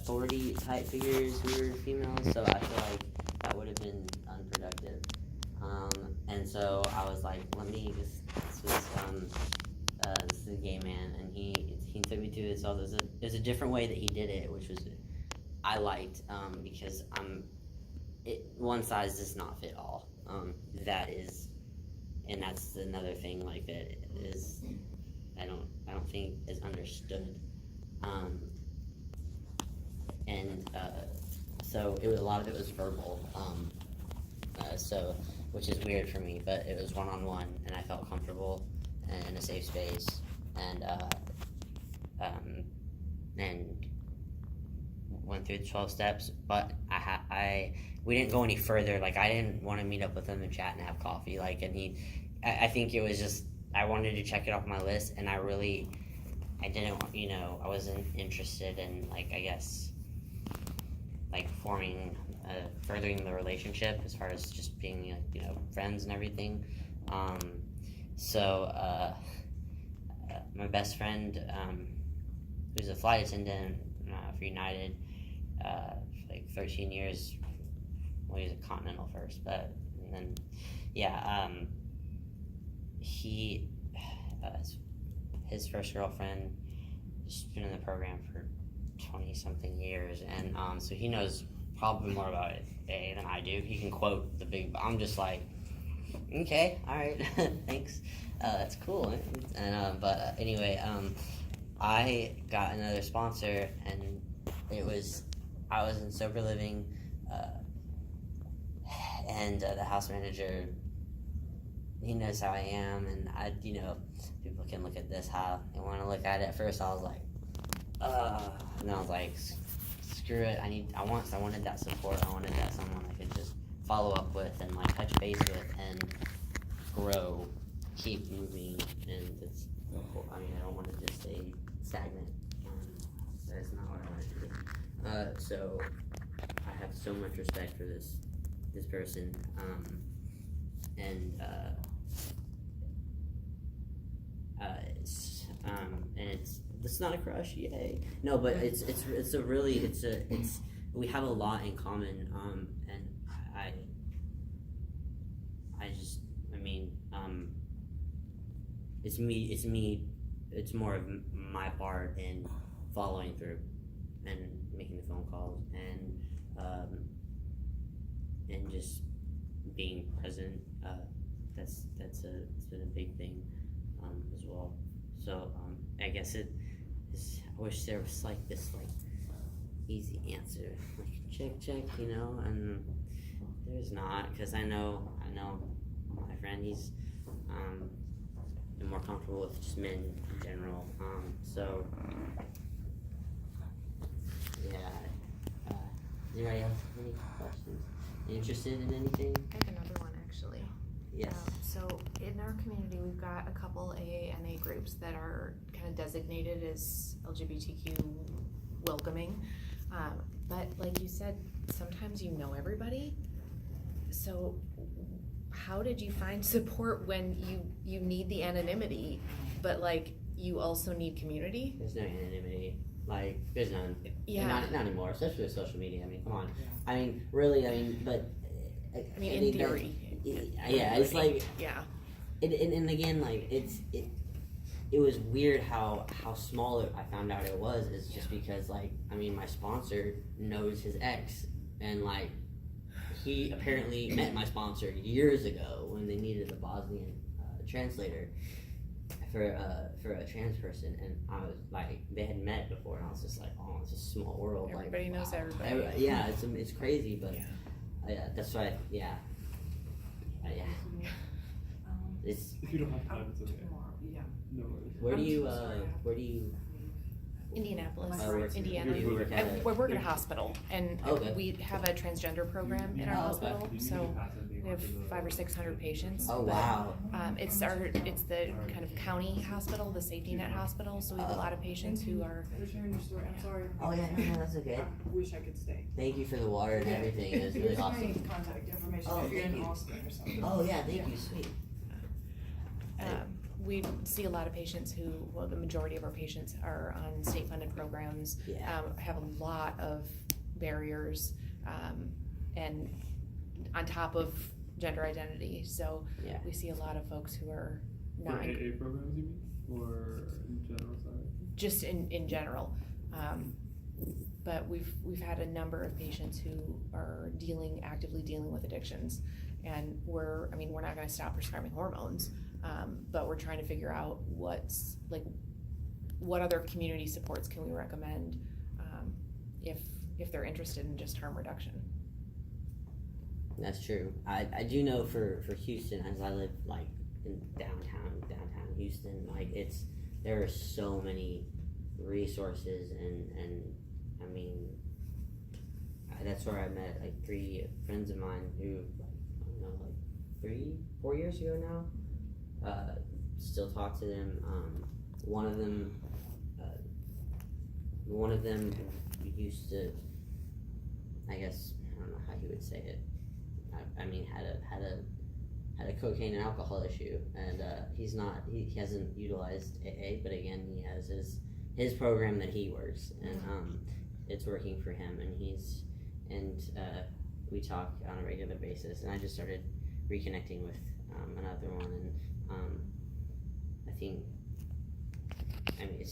authority type figures who were females, so I feel like that would have been unproductive. And so I was like, this is a gay man, and he took me to this. So there's a different way that he did it, which was I liked, because one size does not fit all. And that's another thing like that is I don't think is understood. So a lot of it was verbal. So which is weird for me, but it was one-on-one, and I felt comfortable and in a safe space, and went through the 12 steps. But we didn't go any further. Like, I didn't want to meet up with him and chat and have coffee. Like, and I think it was just I wanted to check it off my list, and I didn't, I wasn't interested in, like, I guess, like furthering the relationship as far as just being, friends and everything. My best friend, who's a flight attendant for United, for like 13 years. Well, he was a Continental first, but and then, his first girlfriend has been in the program for 20-something years, and so he knows probably more about it than I do. He can quote the big. I'm just like, okay, all right, thanks. That's cool. And anyway, I got another sponsor, and I was in sober living, and the house manager, he knows how I am, and people can look at this how they want to look at it. At first, I was like, and then I was like, screw it. I wanted that support. I wanted that someone I could just follow up with and like touch base with and grow, keep moving, and I don't want to just stay stagnant. That's not what I want to do. So I have so much respect for this person, and it's not a crush, yay. No, but we have a lot in common, and it's more of my part in following through and making the phone calls and just being present. It's been a big thing as well. So I guess I wish there was like this easy answer, like check, and there's not, because I know my friend, he's more comfortable with just men in general. So yeah. Does anybody else have any questions? Interested in anything? I have another one actually. Yes. So in our community, we've got a couple AANA groups that are kind of designated as LGBTQ welcoming. But like you said, sometimes you know everybody. So how did you find support when you need the anonymity, but like you also need community? There's no anonymity. Like, there's none. Yeah. Not anymore, especially with social media. I mean, come on. I mean, really, but... in theory. It's like... Yeah. And again, like, it was weird how small I found out it was, is just because, like, I mean, my sponsor knows his ex, and, like, he apparently met my sponsor years ago when they needed a Bosnian translator for a trans person, and I was like, they had met before, and I was just like, oh, it's a small world. Everybody knows everybody. It's crazy, but that's why, it's. If you don't have time, it's okay. Yeah. No worries. Where do you? Indianapolis, Indiana. You work I work at a hospital, and Okay. we have a transgender program in our hospital. So we have 500 or 600 patients. Oh, but, wow. It's the kind of county hospital, the safety net hospital. So we have a lot of patients who are. We're sharing your story. I'm sorry. Oh yeah, no, that's okay. I wish I could stay. Thank you for the water and everything. It was really Here's my awesome. contact information Oh, if you're thank in you. Austin or something. Oh yeah, thank you, sweet. we see a lot of patients who, well, the majority of our patients are on state-funded programs, Yeah. have a lot of barriers, and on top of gender identity. So Yeah. we see a lot of folks who are For not AA programs, you mean? Or in general, sorry? just in general. But we've had a number of patients who are actively dealing with addictions, and we're not going to stop prescribing hormones, but we're trying to figure out what other community supports can we recommend, if they're interested in just harm reduction. That's true. I do know for Houston, as I live like in downtown Houston, like there are so many resources and I mean that's where I met like 3 friends of mine who, I don't know, like 3-4 years ago now. Still talk to them. One of them used to, I guess, I don't know how he would say it. I mean, had a cocaine and alcohol issue, and he hasn't utilized AA, but again, he has his program that he works, and it's working for him, and we talk on a regular basis, and I just started reconnecting with another one, and I think, I mean,